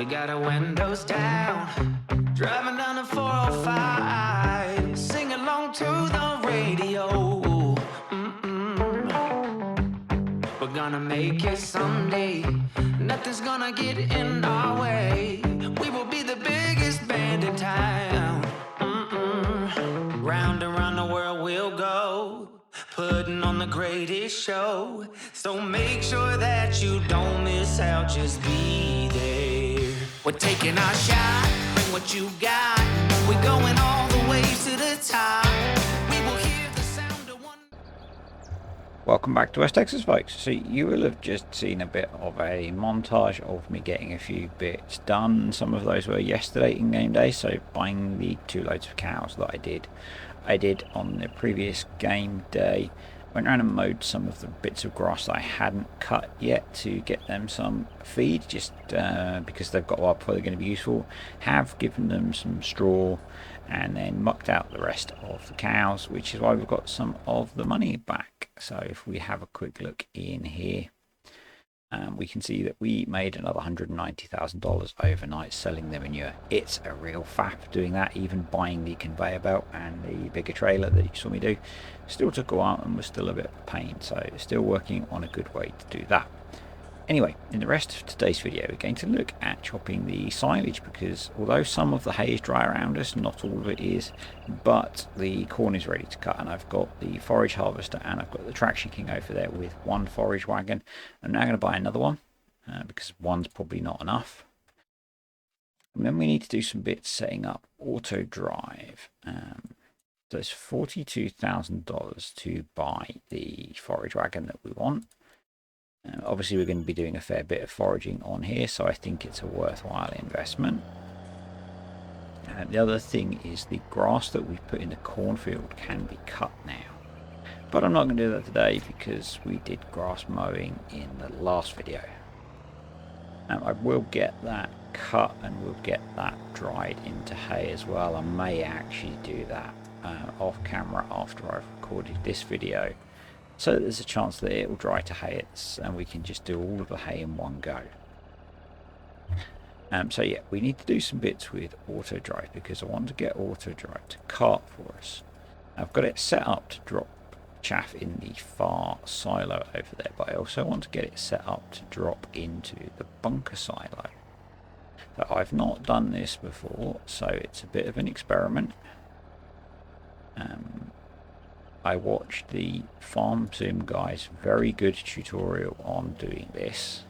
We got our windows down, driving down the 405, sing along to the radio. We're gonna make it someday. Nothing's gonna get in our way. We will be the biggest band in town. Round and round the world we'll go, putting on the greatest show. So make sure that you don't miss out, just be there. We're taking our shot, bring what you got. We're going all the way to the top. We will hear the sound of one. Welcome back to West Texas, folks. So you will have just seen a bit of a montage of me getting a few bits done. Some of those were yesterday in game day, so buying the 2 loads of cows that I did on the previous game day. Went around and mowed some of the bits of grass that I hadn't cut yet to get them some feed, just because they've got a while before they're going to be useful. Have given them some straw and then mucked out the rest of the cows, which is why we've got some of the money back. So if we have a quick look in here, we can see that we made another $190,000 overnight selling the manure. It's a real faff doing that. Even buying the conveyor belt and the bigger trailer that you saw me do still took a while and was still a bit of a pain, so still working on a good way to do that. Anyway, in the rest of today's video we're going to look at chopping the silage, because although some of the hay is dry around us, not all of it is, but the corn is ready to cut, and I've got the forage harvester and I've got the traction king over there with one forage wagon. I'm now going to buy another one because one's probably not enough. And then we need to do some bits setting up auto drive. So it's $42,000 to buy the forage wagon that we want. Obviously we're going to be doing a fair bit of foraging on here, so I think it's a worthwhile investment. The other thing is the grass that we've put in the cornfield can be cut now, but I'm not going to do that today because we did grass mowing in the last video. I will get that cut and we'll get that dried into hay as well. I may actually do that off camera after I've recorded this video, so there's a chance that it will dry to hay and we can just do all of the hay in one go. So yeah, we need to do some bits with auto drive because I want to get auto drive to cart for us. I've got it set up to drop chaff in the far silo over there, but I also want to get it set up to drop into the bunker silo. So I've not done this before, so it's a bit of an experiment. I watched the Farm Sim guy's very good tutorial on doing this,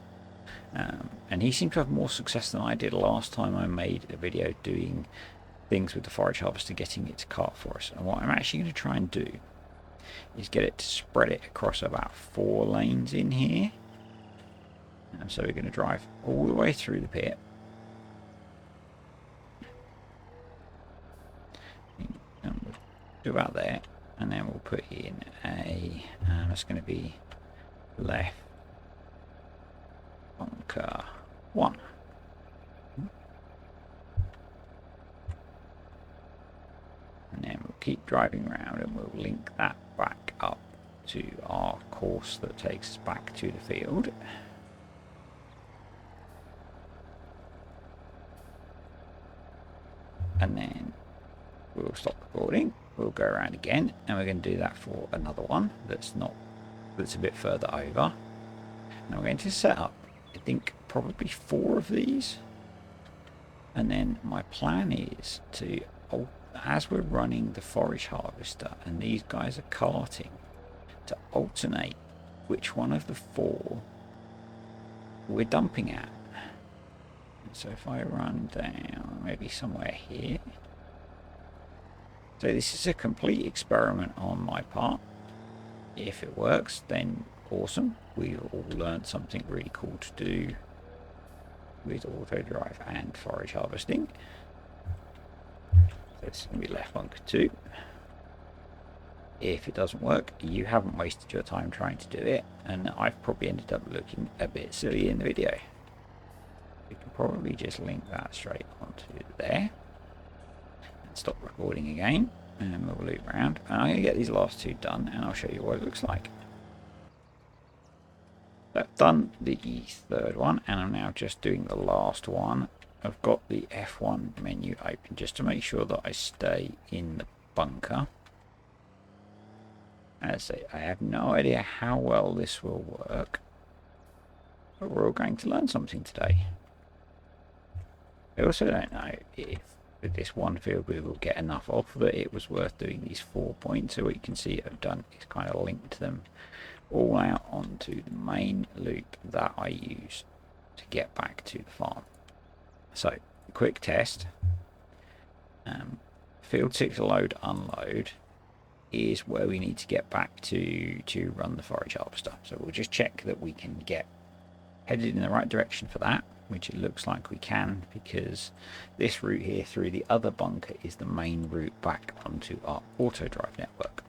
and he seemed to have more success than I did last time I made a video doing things with the forage harvester, getting it to cart for us. And what I'm actually going to try and do is get it to spread it across about 4 lanes in here. So we're going to drive all the way through the pit, and we'll do about there. And then we'll put in a, that's going to be left bunker 1. And then we'll keep driving around and we'll link that back up to our course that takes us back to the field. And then we'll stop recording. We'll go around again, and we're going to do that for another one that's a bit further over. And we're going to set up, I think, probably 4 of these. And then my plan is to, as we're running the forage harvester and these guys are carting, to alternate which one of the 4 we're dumping at. So if I run down maybe somewhere here. So this is a complete experiment on my part. If it works, then awesome. We've all learned something really cool to do with auto drive and forage harvesting. So it's going to be left bunker 2. If it doesn't work, you haven't wasted your time trying to do it, and I've probably ended up looking a bit silly in the video. We can probably just link that straight onto there. Stop recording again, and we'll loop around, and I'm going to get these last 2 done and I'll show you what it looks like. I've done the third one, and I'm now just doing the last one. I've got the F1 menu open just to make sure that I stay in the bunker. As I have no idea how well this will work, but we're all going to learn something today. I also don't know if with this one field we will get enough off that it was worth doing these 4 points. So what you can see I've done is kind of linked them all out onto the main loop that I use to get back to the farm. So, quick test. Field 6 load unload is where we need to get back to run the forage harvester. So we'll just check that we can get headed in the right direction for that, which it looks like we can, because this route here through the other bunker is the main route back onto our auto drive network.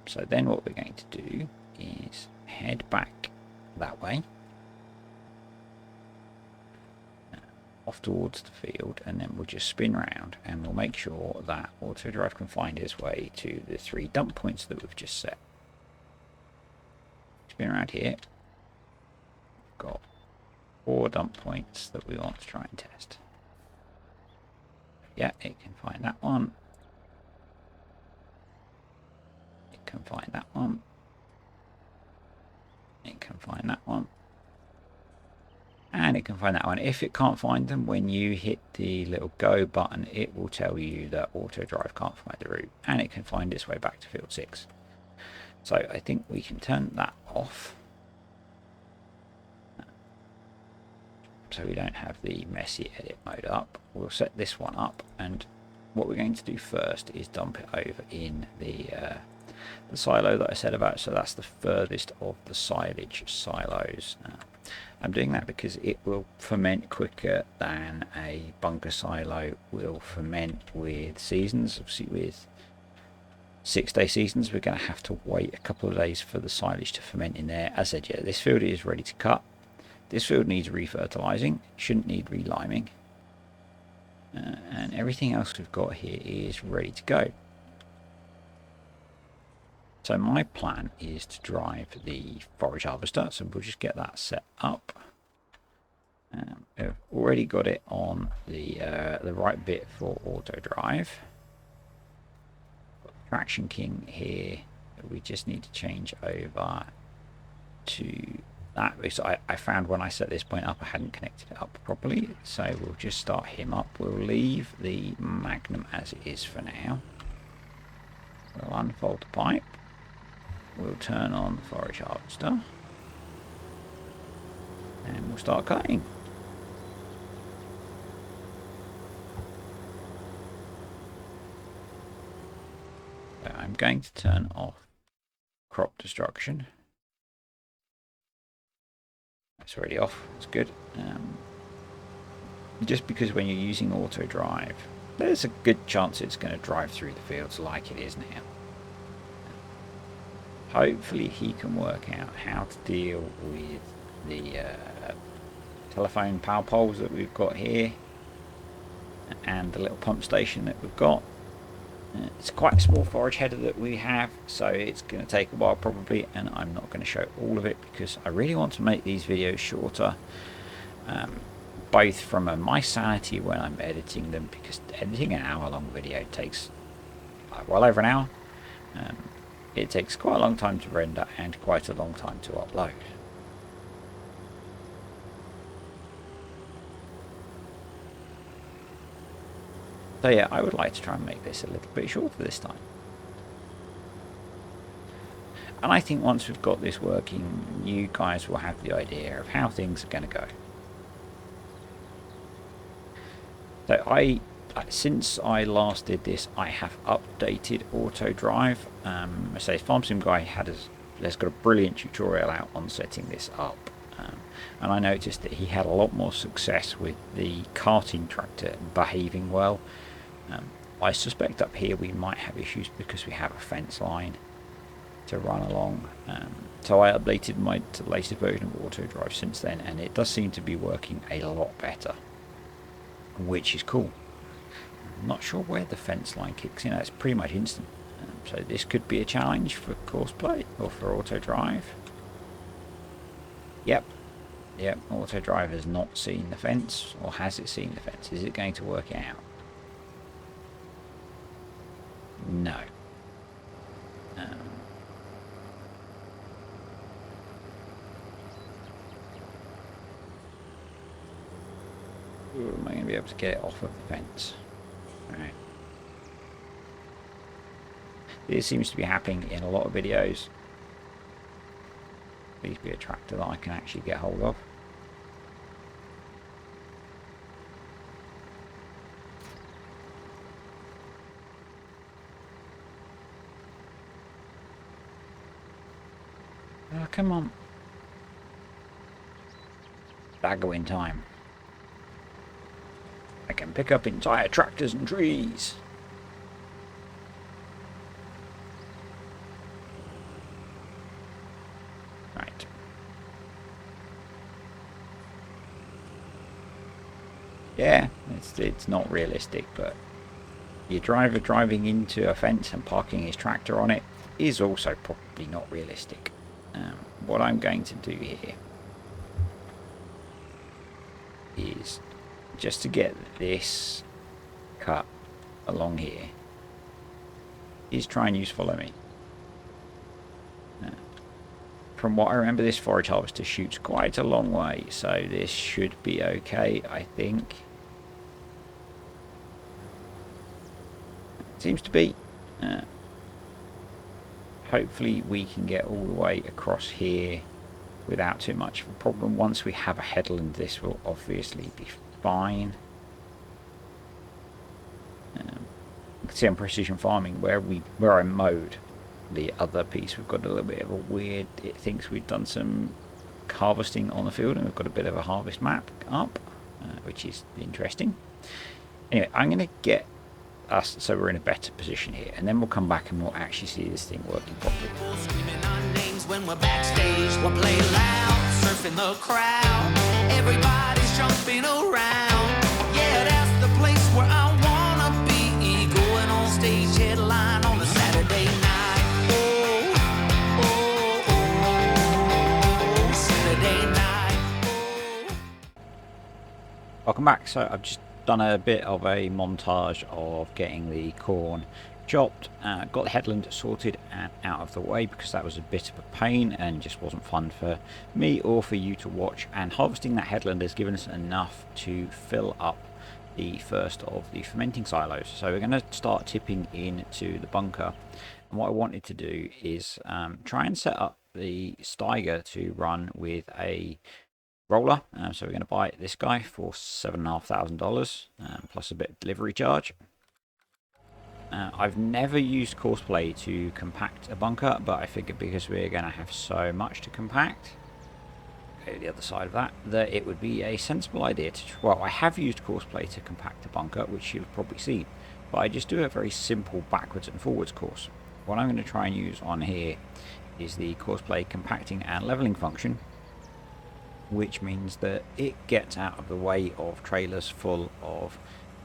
So then what we're going to do is head back that way, off towards the field, and then we'll just spin round and we'll make sure that auto drive can find its way to the 3 dump points that we've just set. Spin around here, we've got 4 dump points that we want to try and test. Yeah, it can find that one. It can find that one. It can find that one. And it can find that one. If it can't find them, when you hit the little go button, it will tell you that auto drive can't find the route, and it can find its way back to field 6. So I think we can turn that off, so we don't have the messy edit mode up. We'll set this one up, and what we're going to do first is dump it over in the silo that I said about. So that's the furthest of the silage silos. I'm doing that because it will ferment quicker than a bunker silo will ferment with seasons. Obviously with 6-day seasons we're going to have to wait a couple of days for the silage to ferment in there. As I said, yeah, this field is ready to cut. This field needs refertilizing, shouldn't need reliming, and everything else we've got here is ready to go. So my plan is to drive the forage harvester, so we'll just get that set up. I've already got it on the right bit for auto drive. Traction King here, we just need to change over to that, because I found when I set this point up I hadn't connected it up properly, so we'll just start him up. We'll leave the Magnum as it is for now. We'll unfold the pipe. We'll turn on the forage harvester and we'll start cutting. So I'm going to turn off crop destruction. It's already off, it's good. Just because when you're using auto drive, there's a good chance it's going to drive through the fields like it is now. Hopefully he can work out how to deal with the telephone power poles that we've got here and the little pump station that we've got. It's quite a small forage header that we have, so it's going to take a while probably, and I'm not going to show all of it because I really want to make these videos shorter, both from my sanity when I'm editing them, because editing an hour-long video takes well over an hour. It takes quite a long time to render and quite a long time to upload. So yeah, I would like to try and make this a little bit shorter this time. And I think once we've got this working, you guys will have the idea of how things are going to go. So since I last did this, I have updated auto drive. I say Farm Sim Guy has got a brilliant tutorial out on setting this up, and I noticed that he had a lot more success with the carting tractor behaving well. I suspect up here we might have issues because we have a fence line to run along. So I updated my latest version of auto drive since then, and it does seem to be working a lot better, which is cool. I'm not sure where the fence line kicks in. It's pretty much instant. So this could be a challenge for course play or for auto drive. Yep. Yep, auto drive has not seen the fence, or has it seen the fence? Is it going to work it out? No. Ooh, am I going to be able to get it off of the fence? Alright. This seems to be happening in a lot of videos. Please be a tractor that I can actually get hold of. Oh, come on. Baggo in time. I can pick up entire tractors and trees. Right. Yeah, it's not realistic, but your driver driving into a fence and parking his tractor on it is also probably not realistic. What I'm going to do here is just to get this cut along here is try and use follow me. From what I remember, this forage harvester shoots quite a long way, so this should be okay, I think. Seems to be. Hopefully we can get all the way across here without too much of a problem. Once we have a headland, this will obviously be fine. You can see on precision farming where I mowed the other piece, we've got a little bit of a weird, it thinks we've done some harvesting on the field, and we've got a bit of a harvest map up, which is interesting. Anyway, I'm going to get us so we're in a better position here, and then we'll come back and we'll actually see this thing working properly. Screaming our names when we're backstage, we'll play loud, surfing the crowd, everybody's jumping around. Yeah, that's the place where I wanna be, going on stage headline on a Saturday night. Oh, oh, oh, oh, Saturday night. Oh. Welcome back. So I've just done a bit of a montage of getting the corn chopped, got the headland sorted and out of the way because that was a bit of a pain and just wasn't fun for me or for you to watch, and harvesting that headland has given us enough to fill up the first of the fermenting silos. So we're going to start tipping into the bunker, and what I wanted to do is try and set up the Steiger to run with a roller. So we're going to buy this guy for $7,500 plus a bit of delivery charge. I've never used Courseplay to compact a bunker, but I figured because we're going to have so much to compact, the other side of that, that it would be a sensible idea to, well, I have used Courseplay to compact a bunker, which you'll probably see, but I just do a very simple backwards and forwards course. What I'm going to try and use on here is the Courseplay compacting and leveling function, which means that it gets out of the way of trailers full of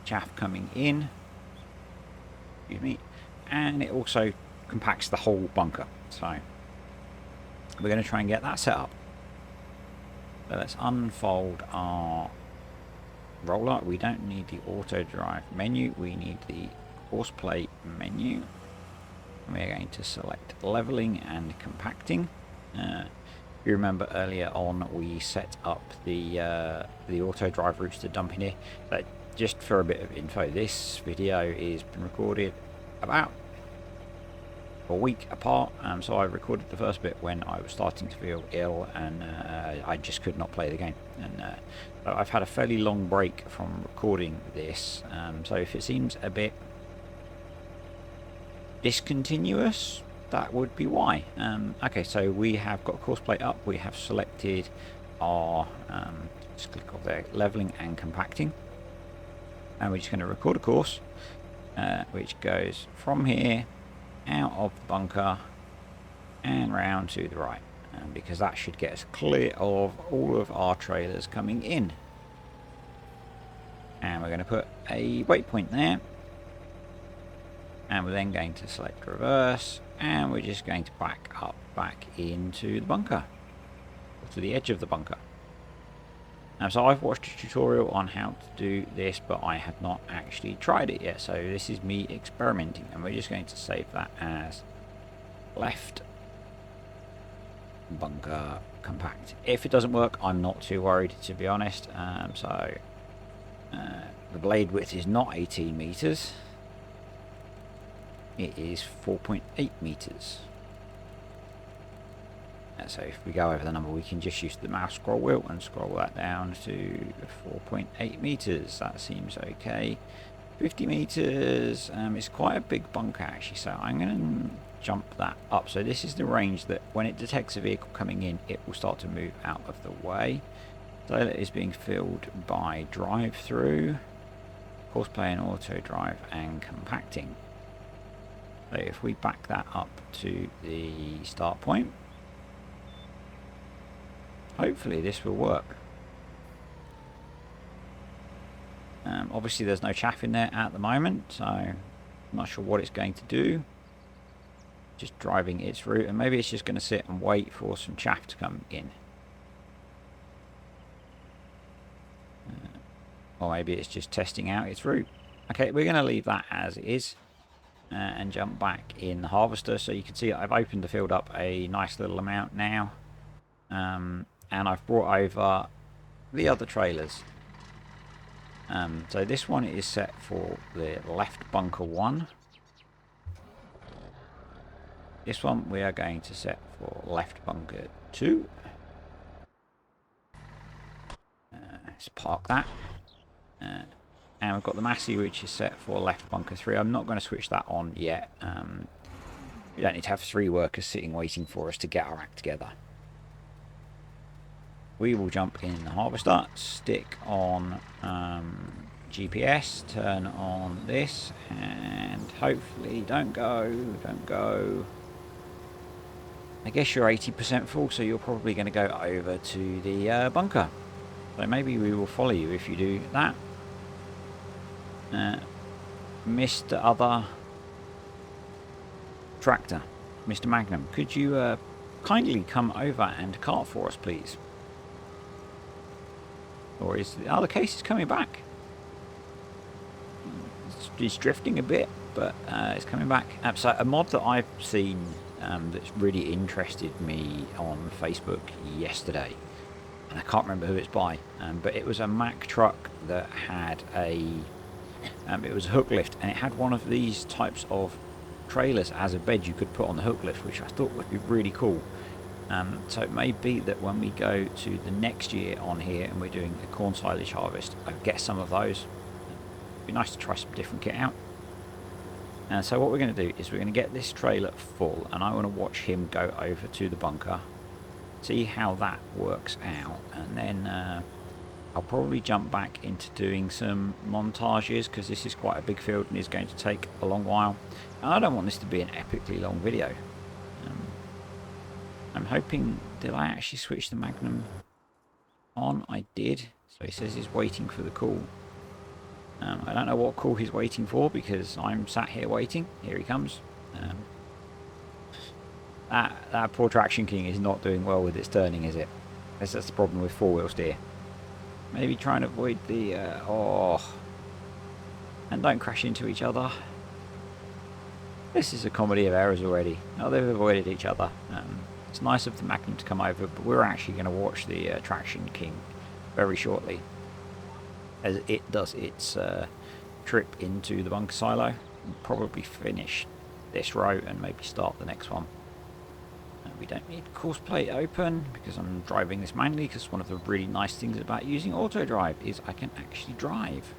chaff coming in, excuse me, and it also compacts the whole bunker. So we're going to try and get that set up. So let's unfold our roller. We don't need the auto drive menu, we need the Courseplay menu. We're going to select leveling and compacting. If you remember earlier on, we set up the auto drive routes to dump in here. But just for a bit of info, this video is been recorded about a week apart. So I recorded the first bit when I was starting to feel ill, and I just could not play the game. And so I've had a fairly long break from recording this. So if it seems a bit discontinuous, that would be why. Okay, so we have got Courseplay up, we have selected our just click off there, leveling and compacting, and we're just going to record a course which goes from here out of the bunker and round to the right, because that should get us clear of all of our trailers coming in. And we're going to put a waypoint there, and we're then going to select reverse, and we're just going to back up back into the bunker. to the edge of the bunker. So I've watched a tutorial on how to do this, but I have not actually tried it yet. So this is me experimenting, and we're just going to save that as left bunker compact. If it doesn't work, I'm not too worried, to be honest. The blade width is not 18 meters. It is 4.8 meters. So if we go over the number, we can just use the mouse scroll wheel and scroll that down to 4.8 meters. That seems okay. 50 meters. It's quite a big bunker actually, so I'm going to jump that up. So this is the range that when it detects a vehicle coming in, it will start to move out of the way. Silage is being filled by drive-through, horseplay and auto drive, and compacting. So if we back that up to the start point, hopefully this will work. Obviously there's no chaff in there at the moment, so I'm not sure what it's going to do. Just driving its route, and maybe it's just going to sit and wait for some chaff to come in. Or maybe it's just testing out its route. Okay, we're going to leave that as it is and jump back in the harvester. So you can see I've opened the field up a nice little amount now. And I've brought over the other trailers. So this one is set for the left bunker 1. This one we are going to set for left bunker 2. Let's park that. And we've got the Massey, which is set for left bunker 3. I'm not going to switch that on yet. We don't need to have 3 workers sitting waiting for us to get our act together. We will jump in the harvester, stick on GPS, turn on this, and hopefully don't go. I guess you're 80% full, so you're probably going to go over to the bunker. So maybe we will follow you if you do that. Mr. Other Tractor, Mr. Magnum, could you kindly come over and cart for us, please? Or is the other case is coming back? It's drifting a bit, but it's coming back. So a mod that I've seen that's really interested me on Facebook yesterday, and I can't remember who it's by, but it was a Mack truck that had a it was a hook lift, and it had one of these types of trailers as a bed you could put on the hook lift, which I thought would be really cool. So it may be that when we go to the next year on here and we're doing a corn silage harvest, I'll get some of those. It'd be nice to try some different kit out. So what we're going to do is we're going to get this trailer full, and I want to watch him go over to the bunker, see how that works out, and then I'll probably jump back into doing some montages, because this is quite a big field and is going to take a long while. And I don't want this to be an epically long video. I'm hoping, did I actually switch the Magnum on? I did. So he says he's waiting for the call. I don't know what call he's waiting for, because I'm sat here waiting. Here he comes. That poor Traction King is not doing well with its turning, is it? That's the problem with four-wheel steer. Maybe try and avoid the... and don't crash into each other. This is a comedy of errors already. Oh, they've avoided each other. It's nice of the Magnum to come over, but we're actually going to watch the Traction King very shortly, as it does its trip into the bunker silo. We'll probably finish this row and maybe start the next one. We don't need course plate open because I'm driving this manually, because one of the really nice things about using auto drive is I can actually drive.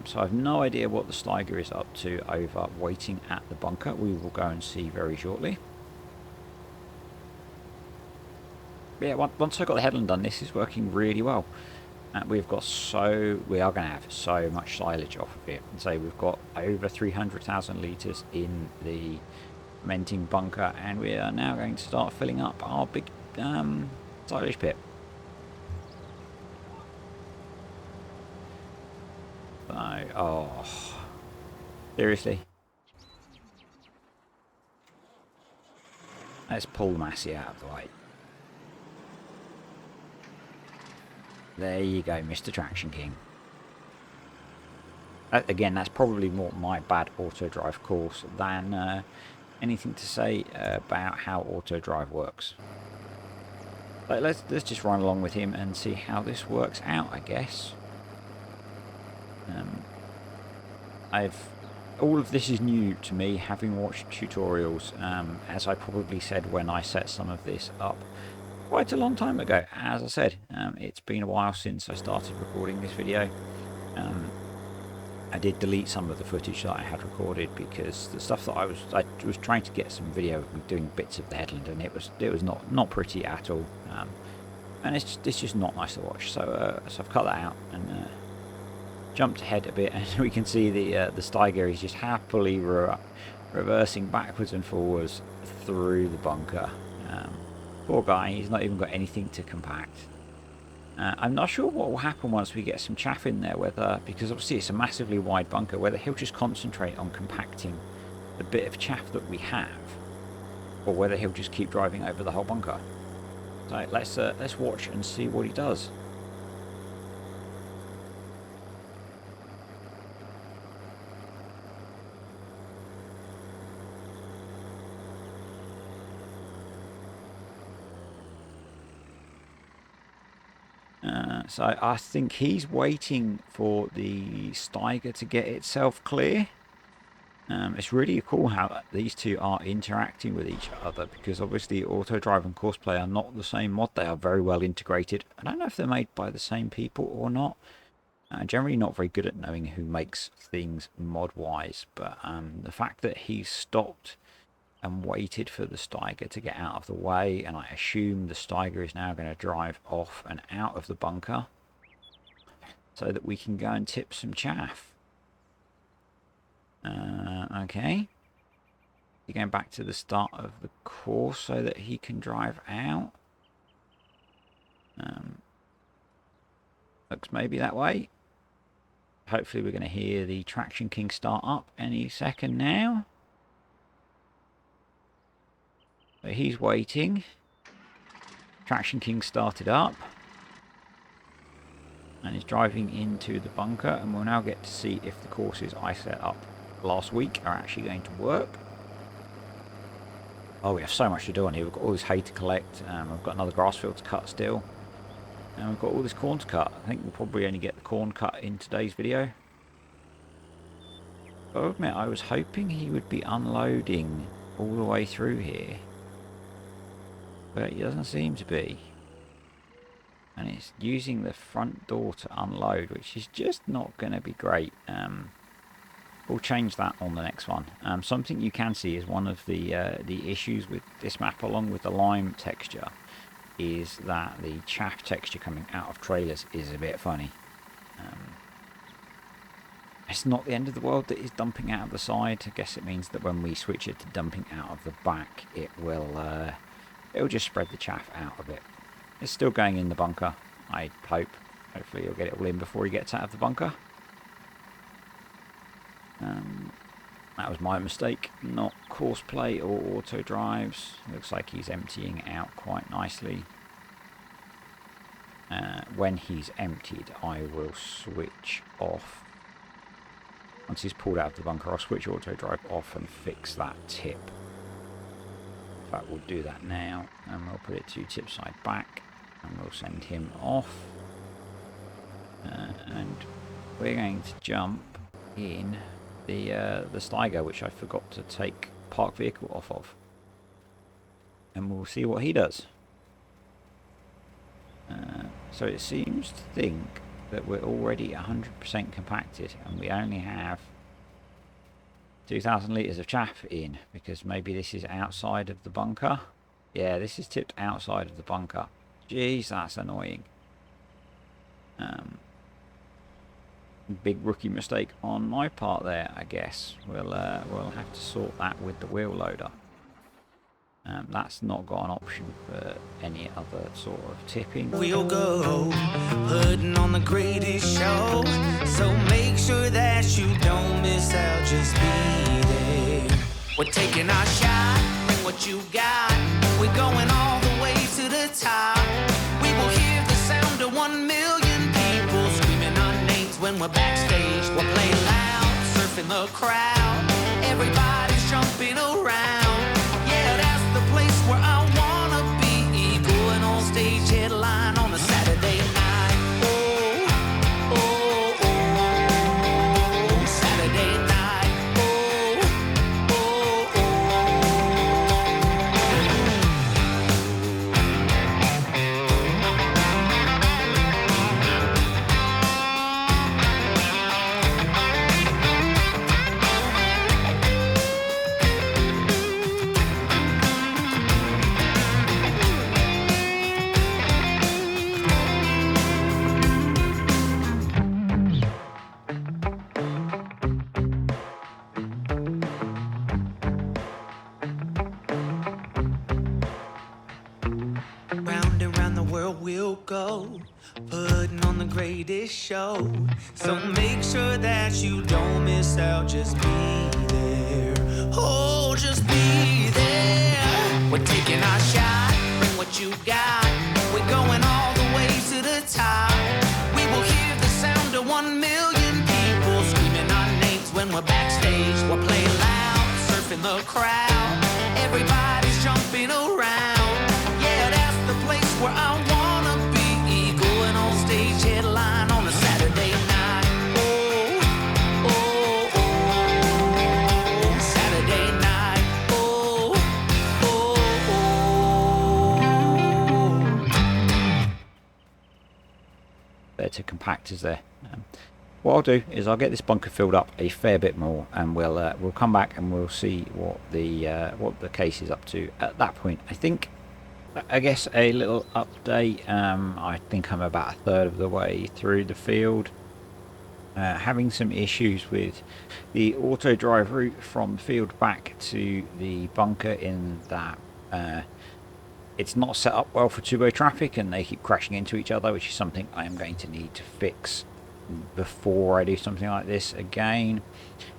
So I have no idea what the Sliger is up to over waiting at the bunker. We will go and see very shortly. But yeah, once I got the headland done, this is working really well. We are going to have so much silage off of it. So we've got over 300,000 litres in the fermenting bunker, and we are now going to start filling up our big silage pit. So, seriously. Let's pull the Massey out of the way. There you go, Mr. Traction King. Again, that's probably more my bad auto drive course than anything to say about how auto drive works. But let's just run along with him and see how this works out, I guess. All of this is new to me, having watched tutorials, as I probably said when I set some of this up quite a long time ago. As I said, it's been a while since I started recording this video. I did delete some of the footage that I had recorded because the stuff that I was trying to get some video of me doing bits of the headland, and it was not pretty at all, and it's just not nice to watch. So I've cut that out and jumped ahead a bit, and we can see the Steiger is just happily reversing backwards and forwards through the bunker. Poor guy, he's not even got anything to compact. I'm not sure what will happen once we get some chaff in there, because obviously it's a massively wide bunker, whether he'll just concentrate on compacting the bit of chaff that we have, or whether he'll just keep driving over the whole bunker. So let's watch and see what he does. So I think he's waiting for the Steiger to get itself clear. It's really cool how these two are interacting with each other, because obviously Auto Drive and Course Play are not the same mod. They are very well integrated. I don't know if they're made by the same people or not. Generally not very good at knowing who makes things mod-wise, but the fact that he's stopped and waited for the Steiger to get out of the way, and I assume the Steiger is now going to drive off and out of the bunker so that we can go and tip some chaff. Okay. You're going back to the start of the course so that he can drive out. Looks maybe that way. Hopefully we're going to hear the Traction King start up any second now. So he's waiting. Traction King started up. And he's driving into the bunker, and we'll now get to see if the courses I set up last week are actually going to work. Oh, we have so much to do on here. We've got all this hay to collect. We've got another grass field to cut still. And we've got all this corn to cut. I think we'll probably only get the corn cut in today's video. I'll admit, I was hoping he would be unloading all the way through here. But he doesn't seem to be. And it's using the front door to unload, which is just not going to be great. We'll change that on the next one. Something you can see is one of the issues with this map, along with the lime texture, is that the chaff texture coming out of trailers is a bit funny. It's not the end of the world that it's dumping out of the side. I guess it means that when we switch it to dumping out of the back, it'll just spread the chaff out a bit. It's still going in the bunker, I hope. Hopefully he'll get it all in before he gets out of the bunker. That was my mistake, not Course Play or Auto Drives. Looks like he's emptying out quite nicely. When he's emptied, I will switch off. Once he's pulled out of the bunker, I'll switch Auto Drive off and fix that tip. In fact, we'll do that now, and we'll put it to tip side back, and we'll send him off. And we're going to jump in the Steiger, which I forgot to take park vehicle off of, and we'll see what he does. So it seems to think that we're already 100% compacted, and we only have 2,000 litres of chaff in, because maybe this is outside of the bunker. Yeah, this is tipped outside of the bunker. Jeez, that's annoying. Big rookie mistake on my part there, I guess. We'll have to sort that with the wheel loader. That's not got an option for any other sort of tipping. We'll go putting on the greatest show, so make sure that you don't miss out. Just be there. We're taking our shot. Bring what you got. We're going all the way to the top. We will hear the sound of 1 million. we're backstage. We'll play loud, surfing the crowd. Everybody's jumping around. Yeah, that's the place where I wanna be. Going on stage, headline on a Saturday night. Oh, oh, oh, Saturday night. Oh, oh, oh. Round and round the world we'll go, putting on the greatest show. So make sure that you don't miss out, just be there. Oh, just be there. We're taking our shot, bring what you got. We're going all the way to the top. We will hear the sound of 1 million people screaming our names when we're backstage. We'll play loud, surfing the crowd. Everybody's jumping around. Yeah, that's the place where I wanna be. Going on stage, headline on a Saturday night. Oh, oh, oh, Saturday night. Oh, oh, oh. There to compactors there. What I'll do is I'll get this bunker filled up a fair bit more, and we'll come back and we'll see what the case is up to at that point. I guess a little update. I think I'm about a third of the way through the field. Having some issues with the auto drive route from the field back to the bunker, in that it's not set up well for two-way traffic and they keep crashing into each other, which is something I am going to need to fix before I do something like this again.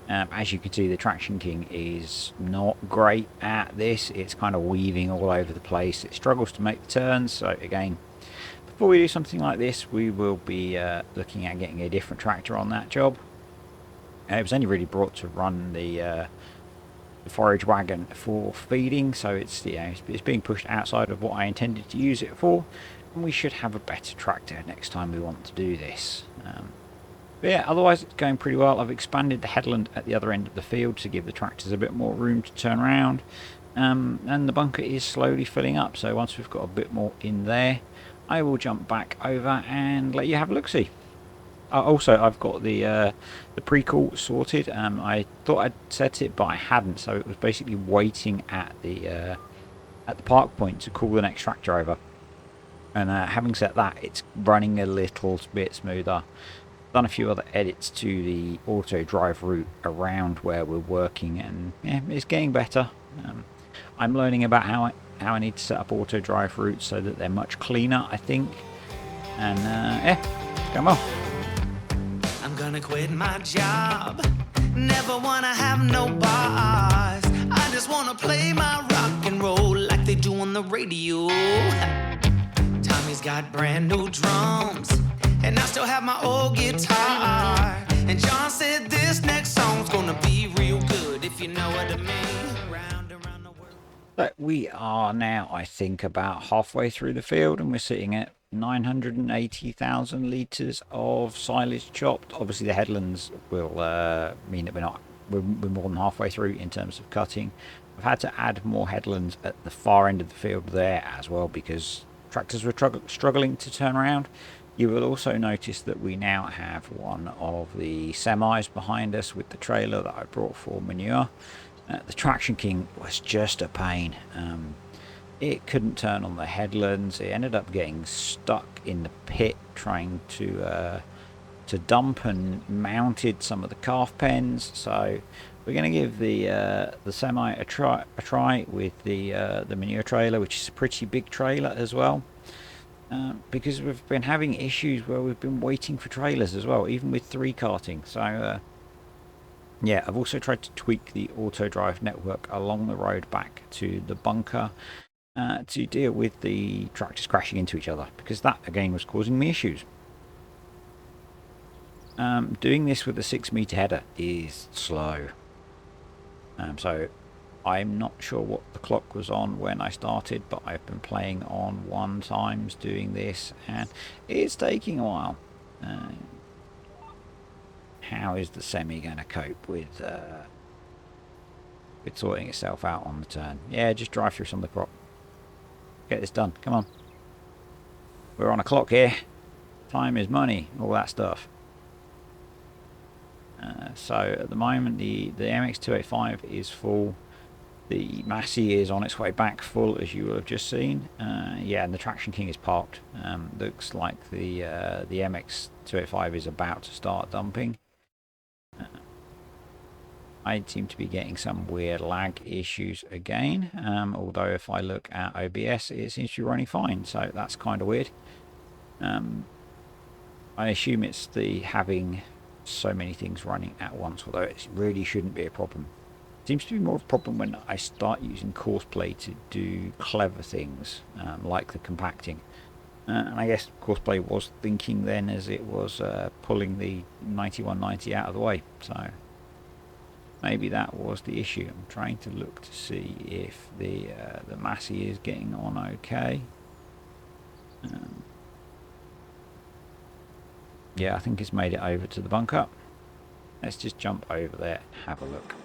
As you can see, the Traction King is not great at this. It's kind of weaving all over the place. It struggles to make the turns. So again, before we do something like this, we will be looking at getting a different tractor on that job. It was only really brought to run the forage wagon for feeding, so it's being pushed outside of what I intended to use it for, and we should have a better tractor next time we want to do this. But yeah, otherwise it's going pretty well. I've expanded the headland at the other end of the field to give the tractors a bit more room to turn around, and the bunker is slowly filling up, so once we've got a bit more in there, I will jump back over and let you have a look-see. Also, I've got the pre-cool sorted. I thought I'd set it, but I hadn't, so it was basically waiting at the park point to cool the next tractor over. And having set that, it's running a little bit smoother. Done a few other edits to the auto drive route around where we're working, and yeah, it's getting better. I'm learning about how I need to set up auto drive routes so that they're much cleaner, I think. And yeah, it's going well. I'm gonna quit my job. Never wanna have no boss. I just wanna play my rock and roll like they do on the radio. Tommy's got brand new drums, and I still have my old guitar. And John said this next song's gonna be real good, if you know what I mean. Round and round the world. So we are now, I think, about halfway through the field, and we're sitting at 980,000 litres of silage chopped. Obviously the headlands will mean that we're more than halfway through in terms of cutting. I've had to add more headlands at the far end of the field there as well, because tractors were struggling to turn around. You will also notice that we now have one of the semis behind us with the trailer that I brought for manure. The Traction King was just a pain. It couldn't turn on the headlands. It ended up getting stuck in the pit trying to dump, and mounted some of the calf pens. So we're going to give the semi a try with the manure trailer, which is a pretty big trailer as well. Because we've been having issues where we've been waiting for trailers as well, even with 3-carting. So yeah, I've also tried to tweak the auto drive network along the road back to the bunker to deal with the tractors crashing into each other, because that again was causing me issues. Doing this with a 6-meter header is slow. So I'm not sure what the clock was on when I started, but I've been playing on 1 times doing this, and it's taking a while. How is the semi going to cope with sorting itself out on the turn? Yeah, just drive through some of the crop. Get this done. Come on. We're on a clock here. Time is money. All that stuff. So at the moment, the MX285 is full. The Massey is on its way back full, as you will have just seen. Yeah, and the Traction King is parked. Looks like the MX285 is about to start dumping. I seem to be getting some weird lag issues again, although if I look at OBS it seems to be running fine, so that's kind of weird. I assume it's the having so many things running at once, although it really shouldn't be a problem. It seems to be more of a problem when I start using Courseplay to do clever things, like the compacting. And I guess Courseplay was thinking then as it was pulling the 9190 out of the way, so maybe that was the issue. I'm trying to look to see if the Massey is getting on okay. Yeah, I think it's made it over to the bunker. Let's just jump over there and have a look.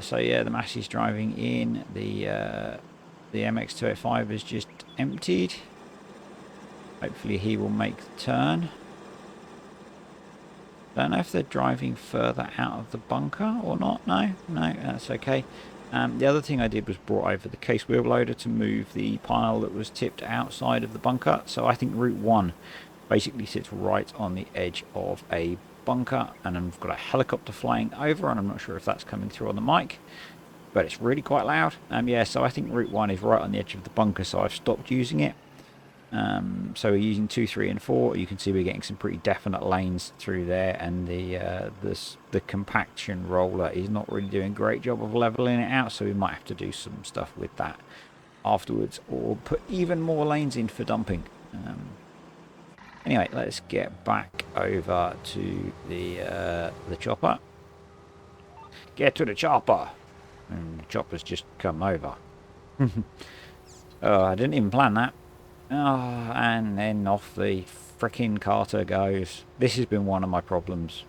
So yeah, the Massey's driving in. The MX285 is just emptied. Hopefully he will make the turn. Don't know if they're driving further out of the bunker or not. No, that's okay. The other thing I did was brought over the case wheel loader to move the pile that was tipped outside of the bunker. So I think Route 1 basically sits right on the edge of a bunker, and I've got a helicopter flying over, and I'm not sure if that's coming through on the mic, but it's really quite loud. Yeah, so I think Route 1 is right on the edge of the bunker, so I've stopped using it. So we're using 2, 3 and 4. You can see we're getting some pretty definite lanes through there, and the compaction roller is not really doing a great job of leveling it out, so we might have to do some stuff with that afterwards, or put even more lanes in for dumping. Anyway, let's get back over to the chopper. Get to the chopper! And the chopper's just come over. Oh, I didn't even plan that. Oh, and then off the frickin' carter goes. This has been one of my problems.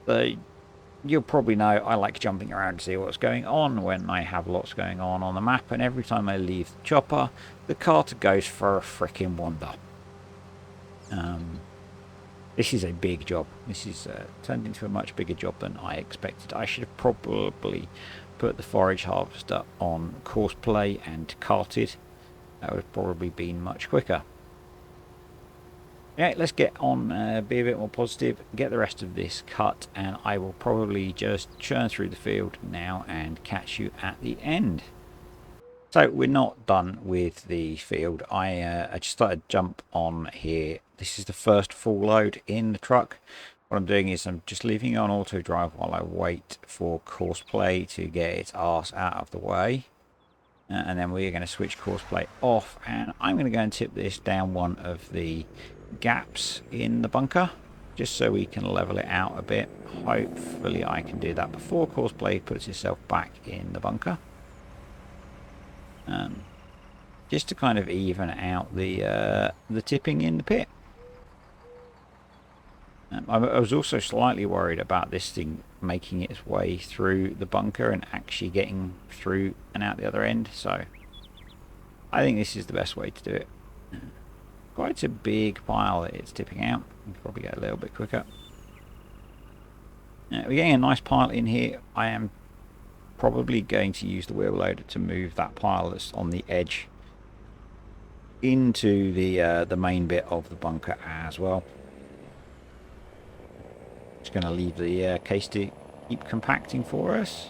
You'll probably know I like jumping around to see what's going on when I have lots going on the map, and every time I leave the chopper, the carter goes for a frickin' wander. This is a big job. This is turned into a much bigger job than I expected. I should have probably put the forage harvester on Courseplay and carted. That would have probably been much quicker. Yeah, let's get on, be a bit more positive, get the rest of this cut, and I will probably just churn through the field now and catch you at the end. So we're not done with the field. I just started to jump on here. This is the first full load in the truck. What I'm doing is I'm just leaving it on auto drive while I wait for Courseplay to get its arse out of the way. And then we're going to switch Courseplay off, and I'm going to go and tip this down one of the gaps in the bunker, just so we can level it out a bit. Hopefully I can do that before Courseplay puts itself back in the bunker. Just to kind of even out the tipping in the pit. I was also slightly worried about this thing making its way through the bunker and actually getting through and out the other end, so I think this is the best way to do it. Quite a big pile that it's tipping out. You can probably go a little bit quicker. We're getting a nice pile in here. I am probably going to use the wheel loader to move that pile that's on the edge into the main bit of the bunker as well. Just going to leave the case to keep compacting for us,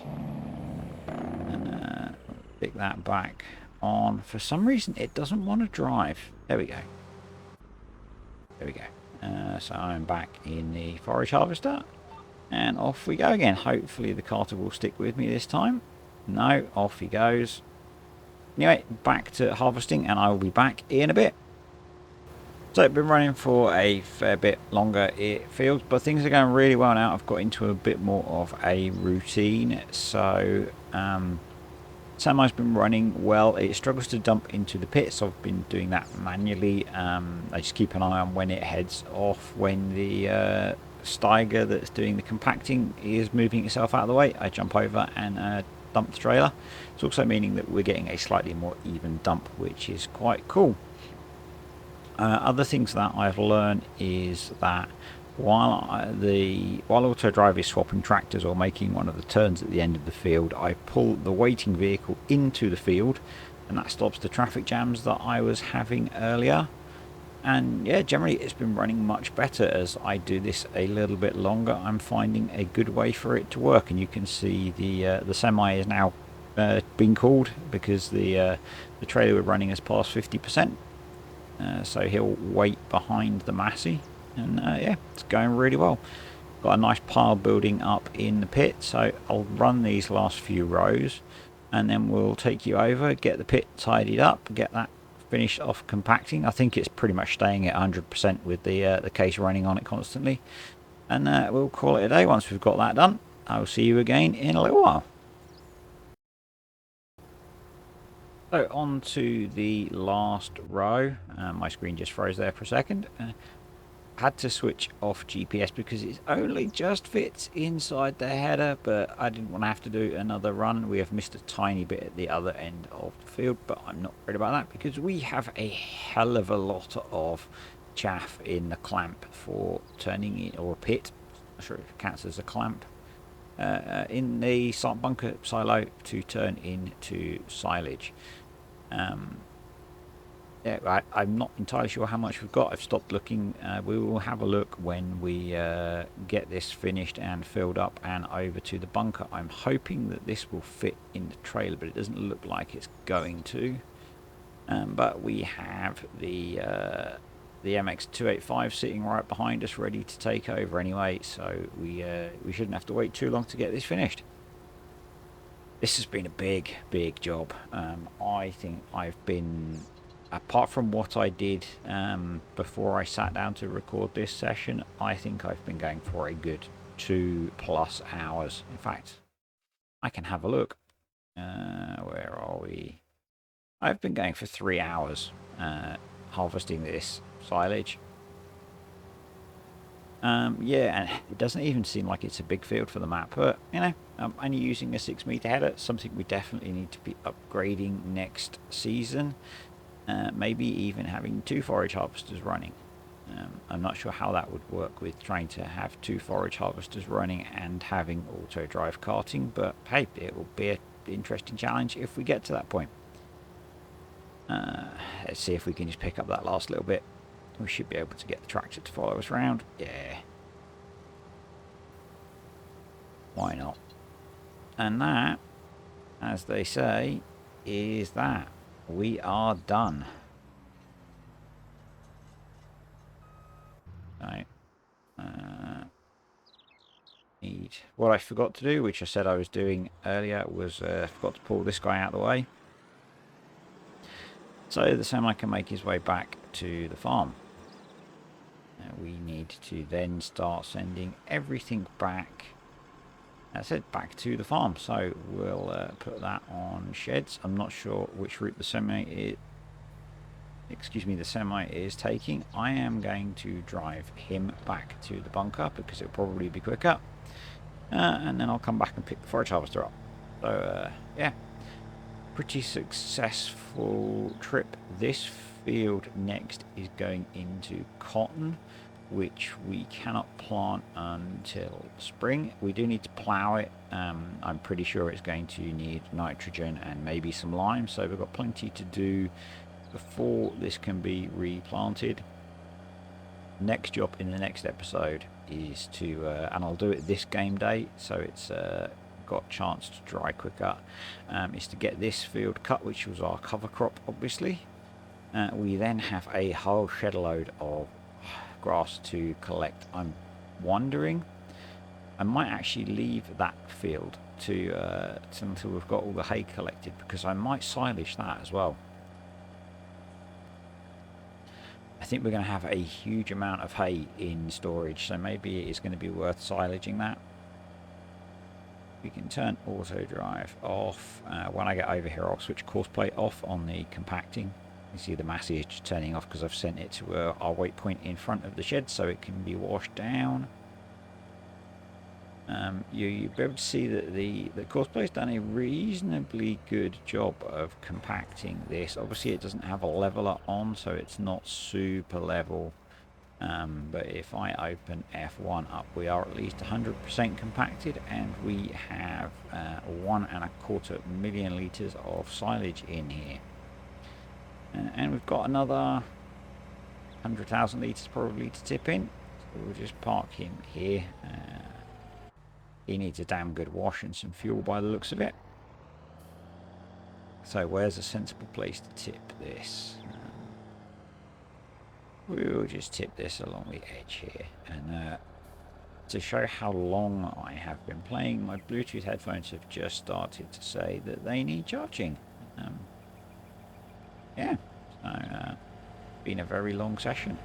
and pick that back on. For some reason it doesn't want to drive. There we go. There we go. So I'm back in the forage harvester, and off we go again. Hopefully the carter will stick with me this time. No, off he goes. Anyway, back to harvesting, and I will be back in a bit. So it's been running for a fair bit longer, it feels, but things are going really well now. I've got into a bit more of a routine. So Semi's been running well. It struggles to dump into the pits. I've been doing that manually. I just keep an eye on when it heads off. When the Steiger that's doing the compacting is moving itself out of the way, I jump over and dump the trailer. It's also meaning that we're getting a slightly more even dump, which is quite cool. Other things that I've learned is that while auto drive is swapping tractors or making one of the turns at the end of the field, I pull the waiting vehicle into the field, and that stops the traffic jams that I was having earlier. And yeah, generally it's been running much better as I do this a little bit longer. I'm finding a good way for it to work, and you can see the semi is now being called because the trailer we're running has passed 50%. So he'll wait behind the Massey, and yeah, it's going really well. Got a nice pile building up in the pit, so I'll run these last few rows and then we'll take you over, get the pit tidied up, get that finished off compacting. I think it's pretty much staying at 100% with the case running on it constantly, and we'll call it a day once we've got that done. I'll see you again in a little while. So on to the last row. My screen just froze there for a second. Had to switch off GPS because it only just fits inside the header, but I didn't want to have to do another run. We have missed a tiny bit at the other end of the field, but I'm not worried about that because we have a hell of a lot of chaff in the clamp for turning in, or a pit. I'm not sure if it counts as a clamp. In the bunker silo to turn into silage. Yeah, I'm not entirely sure how much we've got. I've stopped looking. We will have a look when we get this finished and filled up and over to the bunker. I'm hoping that this will fit in the trailer, but it doesn't look like it's going to. But we have the MX285 sitting right behind us, ready to take over anyway. So we shouldn't have to wait too long to get this finished. This has been a big job. I think I've been, apart from what I did before I sat down to record this session, I think I've been going for a good 2+ hours. In fact, I can have a look. Where are we? I've been going for 3 hours harvesting this silage. Yeah, and it doesn't even seem like it's a big field for the map, but you know, I'm only using a 6-meter header, something we definitely need to be upgrading next season. Maybe even having 2 forage harvesters running. I'm not sure how that would work with trying to have 2 forage harvesters running and having auto drive carting, but hey, it will be an interesting challenge if we get to that point. Let's see if we can just pick up that last little bit. We should be able to get the tractor to follow us around. Yeah. Why not? And that, as they say, is that. We are done. Right. What I forgot to do, which I said I was doing earlier, was forgot to pull this guy out of the way. So the semi can make his way back to the farm. We need to then start sending everything back. That's it, back to the farm. So we'll put that on sheds. I'm not sure which route the semi is taking. I am going to drive him back to the bunker because it'll probably be quicker. And then I'll come back and pick the forage harvester up. So yeah, pretty successful trip. This field next is going into cotton, which we cannot plant until spring. We do need to plough it. I'm pretty sure it's going to need nitrogen and maybe some lime, so we've got plenty to do before this can be replanted. Next job in the next episode is to, and I'll do it this game day, so it's got a chance to dry quicker, is to get this field cut, which was our cover crop, obviously. We then have a whole shed load of grass to collect. I'm wondering, I might actually leave that field to until we've got all the hay collected, because I might silage that as well. I think we're going to have a huge amount of hay in storage, so maybe it is going to be worth silaging that. We can turn auto drive off. When I get over here, I'll switch course plate off on the compacting. You see the message turning off because I've sent it to our weight point in front of the shed so it can be washed down. You'll be able to see that the course plate's done a reasonably good job of compacting this. Obviously it doesn't have a leveler on, so it's not super level. But if I open F1 up, we are at least 100% compacted, and we have 1.25 million litres of silage in here. And we've got another 100,000 litres probably to tip in. So we'll just park him here. He needs a damn good wash and some fuel by the looks of it. So where's a sensible place to tip this? We'll just tip this along the edge here. And to show how long I have been playing, my Bluetooth headphones have just started to say that they need charging. Yeah, so been a very long session.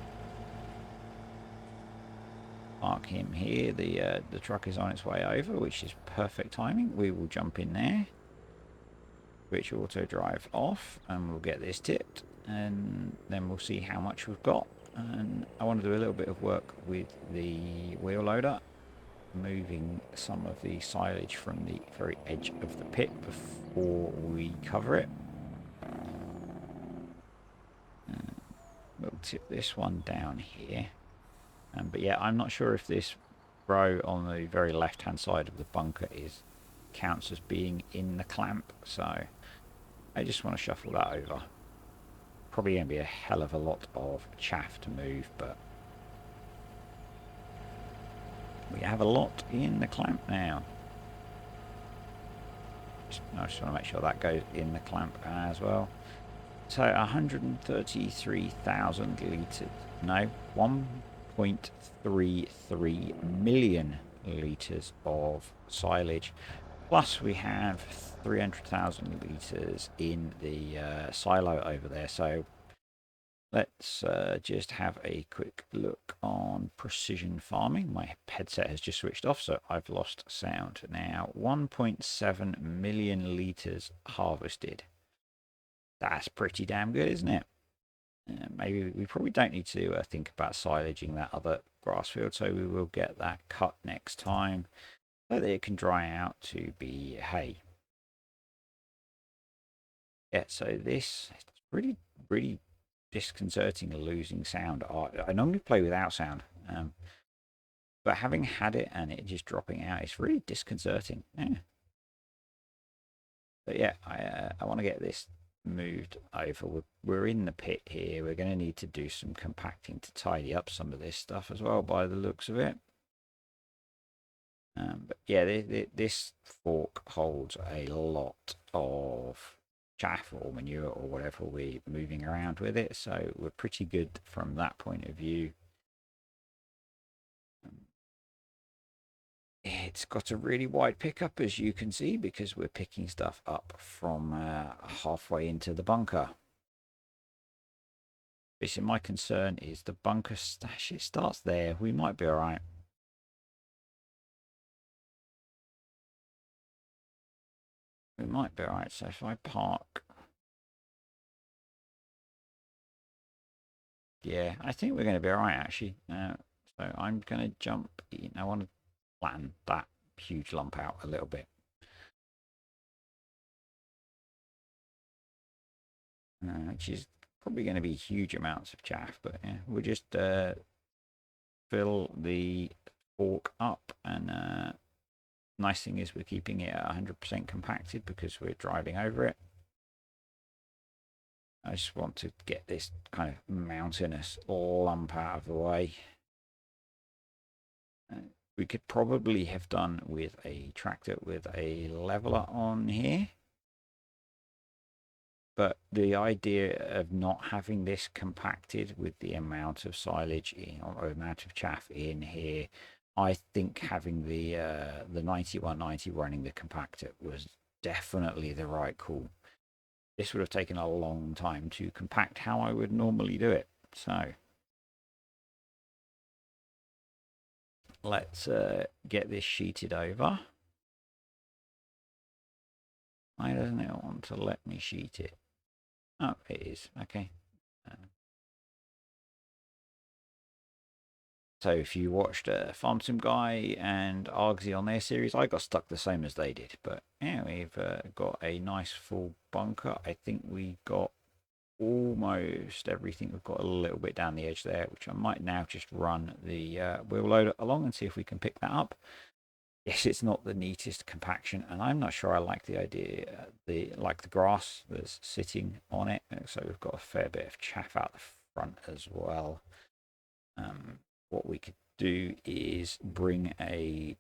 Park him here. The truck is on its way over, which is perfect timing. We will jump in there, switch auto drive off, and we'll get this tipped, and then we'll see how much we've got. And I want to do a little bit of work with the wheel loader, moving some of the silage from the very edge of the pit before we cover it. We'll tip this one down here. But yeah, I'm not sure if this row on the very left hand side of the bunker counts as being in the clamp, so I just want to shuffle that over. Probably going to be a hell of a lot of chaff to move, but we have a lot in the clamp now. I just want to make sure that goes in the clamp as well. So 133,000 litres, no, 1.33 million litres of silage. Plus we have 300,000 litres in the silo over there. So let's just have a quick look on precision farming. My headset has just switched off, so I've lost sound. Now 1.7 million litres harvested. That's pretty damn good, isn't it? Maybe we probably don't need to think about silaging that other grass field, so we will get that cut next time so that it can dry out to be hay. Yeah, so this is really disconcerting, losing sound. I normally play without sound, but having had it and it just dropping out is really disconcerting. Yeah. But yeah, I want to get this moved over. We're in the pit here. We're going to need to do some compacting to tidy up some of this stuff as well, by the looks of it. But yeah, this fork holds a lot of chaff or manure or whatever we're moving around with it, so we're pretty good from that point of view. It's got a really wide pickup, as you can see, because we're picking stuff up from halfway into the bunker. Basically, my concern is the bunker stash. It starts there. We might be all right. We might be all right. So if I park... Yeah, I think we're going to be all right, actually. So I'm going to jump in. I want to flatten that huge lump out a little bit. Which is probably going to be huge amounts of chaff, but yeah, we'll just fill the fork up, and nice thing is we're keeping it at 100% compacted because we're driving over it. I just want to get this kind of mountainous lump out of the way. We could probably have done with a tractor with a leveler on here. But the idea of not having this compacted with the amount of silage in, or amount of chaff in here, I think having the 9190 running the compactor was definitely the right call. This would have taken a long time to compact how I would normally do it. So let's get this sheeted over. Why doesn't it want to let me sheet it? Oh, it is. Okay. So if you watched Farm Sim Guy and Argsy on their series, I got stuck the same as they did. But yeah, we've got a nice full bunker. I think we got almost everything. We've got a little bit down the edge there, which I might now just run the wheel loader along and see if we can pick that up. Yes, it's not the neatest compaction, and I'm not sure I like the idea, the grass that's sitting on it. So we've got a fair bit of chaff out the front as well. What we could do is bring a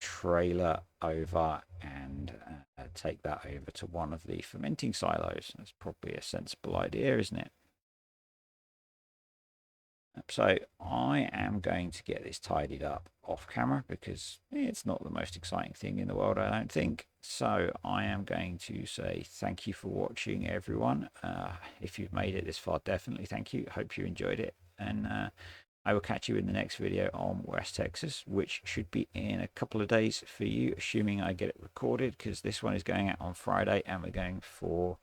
trailer over and take that over to one of the fermenting silos. That's probably a sensible idea, isn't it? So I am going to get this tidied up off camera because it's not the most exciting thing in the world, I don't think. So I am going to say thank you for watching, everyone. If you've made it this far, definitely thank you. Hope you enjoyed it. And I will catch you in the next video on West Texas, which should be in a couple of days for you, assuming I get it recorded, because this one is going out on Friday and we're going for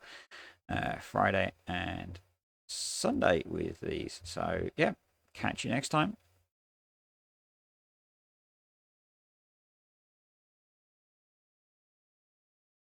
Friday and Sunday with these. So yeah, catch you next time.